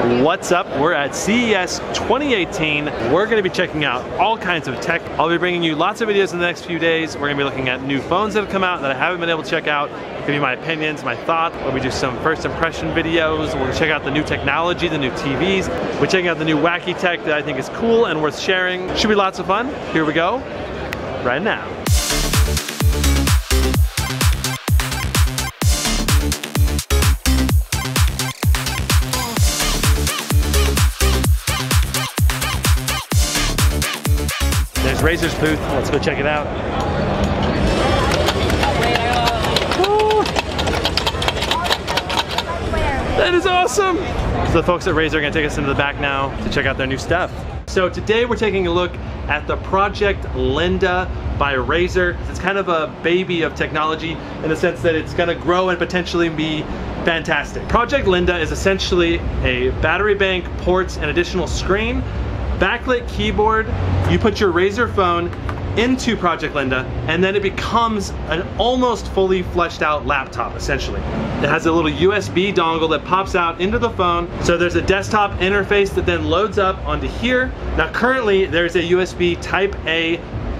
What's up? We're at CES 2018. We're going to be checking out all kinds of tech. I'll be bringing you lots of videos in the next few days. We're going to be looking at new phones that have come out that I haven't been able to check out, give you my opinions, my thoughts. We'll do some first impression videos. We'll check out the new technology, the new TVs. We're checking out the new wacky tech that I think is cool and worth sharing. Should be lots of fun. Here we go, right now. There's Razer's booth. Let's go check it out. Oh, that is awesome. So the folks at Razer are going to take us into the back now to check out their new stuff. So today we're taking a look at the Project Linda by Razer. It's kind of a baby of technology in the sense that it's going to grow and potentially be fantastic. Project Linda is essentially a battery bank, ports, and additional screen, backlit keyboard. You put your Razer phone into Project Linda and then it becomes an almost fully fleshed out laptop essentially. It has a little USB dongle that pops out into the phone. So there's a desktop interface that then loads up onto here. Now currently there's a USB Type A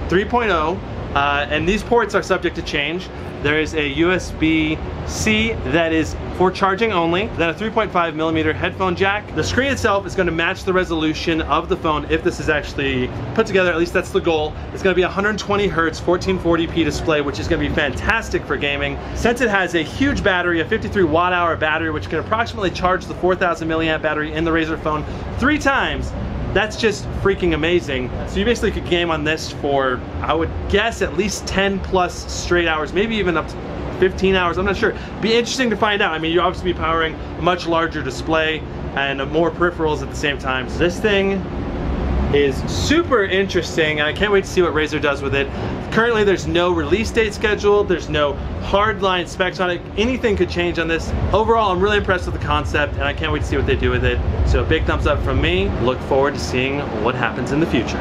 3.0 and these ports are subject to change. There is a USB-C that is for charging only, then a 3.5mm headphone jack. The screen itself is going to match the resolution of the phone if this is actually put together, at least that's the goal. It's going to be 120 Hz 1440p display, which is going to be fantastic for gaming. Since it has a huge battery, a 53 watt-hour battery, which can approximately charge the 4000 milliamp battery in the Razer phone 3 times, that's just freaking amazing. So you basically could game on this for, I would guess, at least 10 plus straight hours, maybe even up to 15 hours, I'm not sure. Be interesting to find out. I mean, you obviously be powering a much larger display and more peripherals at the same time. So this thing is super interesting. I can't wait to see what Razer does with it. Currently there's no release date scheduled, there's no hardline specs on it. Anything could change on this. Overall, I'm really impressed with the concept and I can't wait to see what they do with it. So big thumbs up from me. Look forward to seeing what happens in the future.